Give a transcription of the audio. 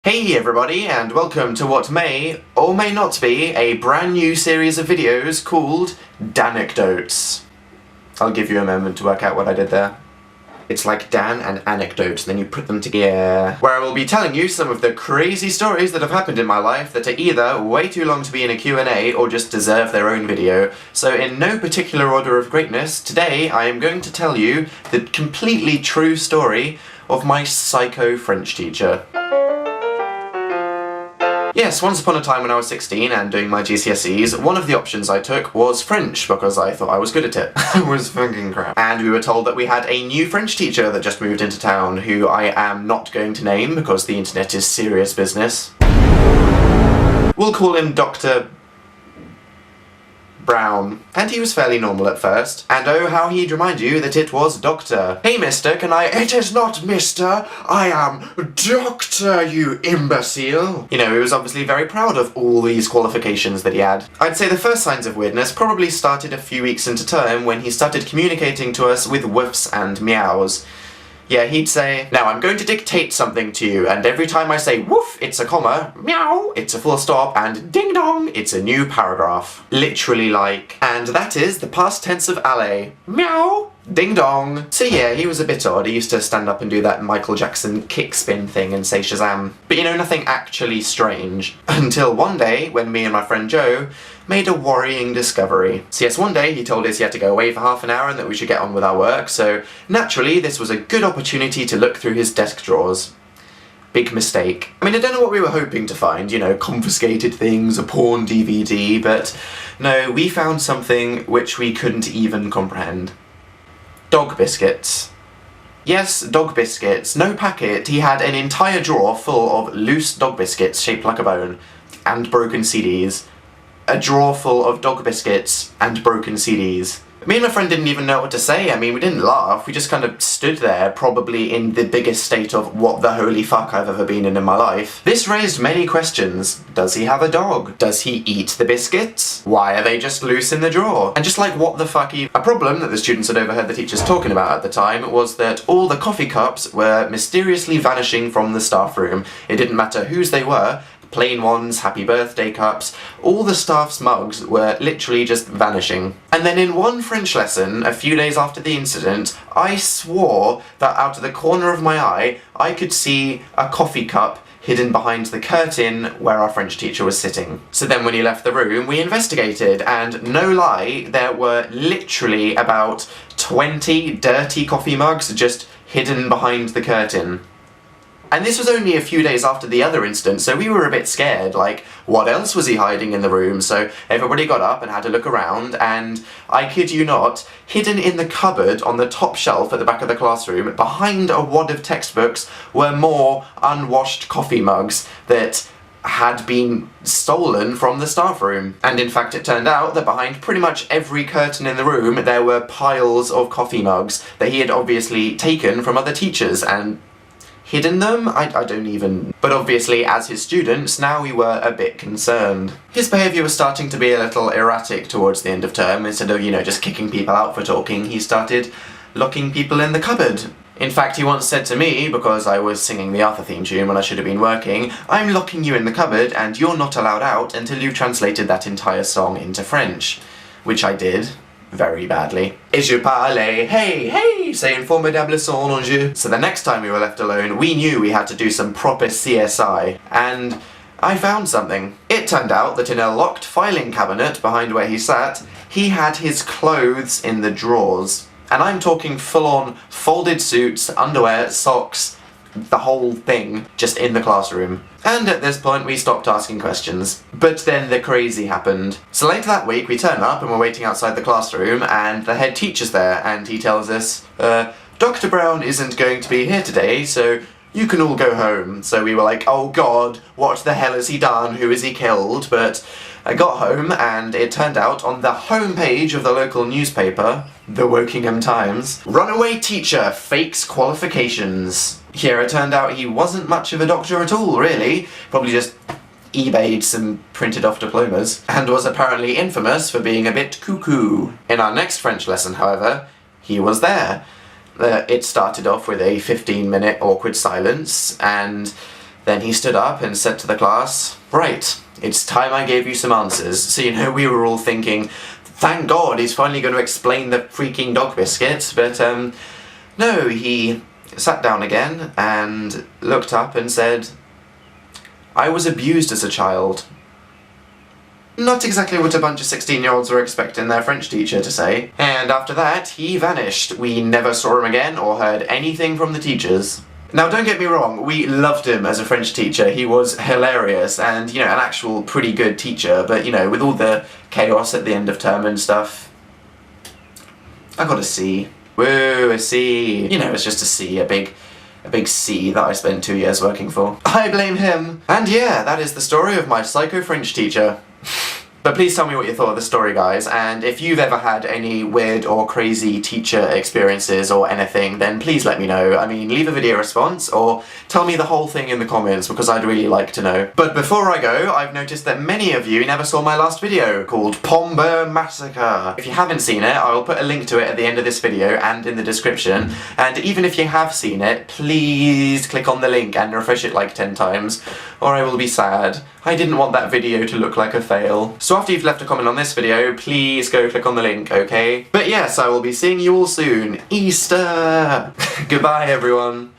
Hey everybody, and welcome to what may or may not be a brand new series of videos called Danecdotes. I'll give you a moment to work out what I did there. It's like Dan and anecdotes, then you put them together. Where I will be telling you some of the crazy stories that have happened in my life that are either way too long to be in a Q&A or just deserve their own video. So in no particular order of greatness, today I am going to tell you the completely true story of my psycho French teacher. Yes, once upon a time when I was 16 and doing my GCSEs, one of the options I took was French because I thought I was good at it. I was fucking crap. And we were told that we had a new French teacher that just moved into town, who I am not going to name because the internet is serious business. We'll call him Dr. Brown. And he was fairly normal at first. And oh, how he'd remind you that it was Doctor. Hey mister, can I— It is not mister, I am Doctor, you imbecile. You know, he was obviously very proud of all these qualifications that he had. I'd say the first signs of weirdness probably started a few weeks into term when he started communicating to us with woofs and meows. Yeah, he'd say, "Now I'm going to dictate something to you, and every time I say woof, it's a comma, meow, it's a full stop, and ding dong, it's a new paragraph." Literally like. And that is the past tense of aller. Meow, ding dong. So yeah, he was a bit odd. He used to stand up and do that Michael Jackson kick spin thing and say Shazam. But you know, nothing actually strange. Until one day, when me and my friend Joe made a worrying discovery. So yes, one day he told us he had to go away for half an hour and that we should get on with our work, so naturally this was a good opportunity to look through his desk drawers. Big mistake. I mean, I don't know what we were hoping to find, you know, confiscated things, a porn DVD, but no, we found something which we couldn't even comprehend. Dog biscuits. Yes, dog biscuits. No packet. He had an entire drawer full of loose dog biscuits shaped like a bone, and broken CDs. A drawer full of dog biscuits and broken CDs. Me and my friend didn't even know what to say. I mean, we didn't laugh, we just kind of stood there, probably in the biggest state of what the holy fuck I've ever been in my life. This raised many questions. Does he have a dog? Does he eat the biscuits? Why are they just loose in the drawer? And just like, what the fuck A problem that the students had overheard the teachers talking about at the time was that all the coffee cups were mysteriously vanishing from the staff room. It didn't matter whose they were. Plain ones, happy birthday cups, all the staff's mugs were literally just vanishing. And then in one French lesson, a few days after the incident, I swore that out of the corner of my eye, I could see a coffee cup hidden behind the curtain where our French teacher was sitting. So then when he left the room, we investigated, and no lie, there were literally about 20 dirty coffee mugs just hidden behind the curtain. And this was only a few days after the other incident, so we were a bit scared, like, what else was he hiding in the room? So everybody got up and had a look around, and I kid you not, hidden in the cupboard on the top shelf at the back of the classroom, behind a wad of textbooks, were more unwashed coffee mugs that had been stolen from the staff room. And in fact it turned out that behind pretty much every curtain in the room there were piles of coffee mugs that he had obviously taken from other teachers and hidden them? I don't even... But obviously, as his students, now we were a bit concerned. His behaviour was starting to be a little erratic towards the end of term. Instead of, you know, just kicking people out for talking, he started locking people in the cupboard. In fact, he once said to me, because I was singing the Arthur theme tune when I should have been working, "I'm locking you in the cupboard and you're not allowed out until you've translated that entire song into French." Which I did. Very badly. Et je parlais, hey, hey, c'est un formidable son en jeu. So the next time we were left alone, we knew we had to do some proper CSI, and I found something. It turned out that in a locked filing cabinet behind where he sat, he had his clothes in the drawers. And I'm talking full-on folded suits, underwear, socks, the whole thing, just in the classroom. And at this point we stopped asking questions. But then the crazy happened. So later that week we turn up and we're waiting outside the classroom and the head teacher's there and he tells us, Dr. Brown isn't going to be here today, so you can all go home. So we were like, oh god, what the hell has he done? Who has he killed? But I got home and it turned out on the homepage of the local newspaper, the Wokingham Times, "Runaway teacher fakes qualifications." Yeah, it turned out he wasn't much of a doctor at all, really. Probably just eBayed some printed off diplomas, and was apparently infamous for being a bit cuckoo. In our next French lesson, however, he was there. It started off with a 15-minute awkward silence, and Then he stood up and said to the class, "Right, it's time I gave you some answers." So, you know, we were all thinking, thank God he's finally going to explain the freaking dog biscuit, but no, he sat down again and looked up and said, "I was abused as a child." Not exactly what a bunch of 16-year-olds were expecting their French teacher to say. And after that, he vanished. We never saw him again or heard anything from the teachers. Now, don't get me wrong, we loved him as a French teacher. He was hilarious and, you know, an actual pretty good teacher, but, you know, with all the chaos at the end of term and stuff, I got a C. Woo, a C. You know, it's just a C, a big C that I spent 2 years working for. I blame him. And yeah, that is the story of my psycho French teacher. But please tell me what you thought of the story, guys, and if you've ever had any weird or crazy teacher experiences or anything, then please let me know. I mean, leave a video response, or tell me the whole thing in the comments, because I'd really like to know. But before I go, I've noticed that many of you never saw my last video, called Pomber Massacre. If you haven't seen it, I will put a link to it at the end of this video and in the description, and even if you have seen it, please click on the link and refresh it like 10 times, or I will be sad. I didn't want that video to look like a fail. So after you've left a comment on this video, please go click on the link, okay? But yes, I will be seeing you all soon. Easter! Goodbye, everyone.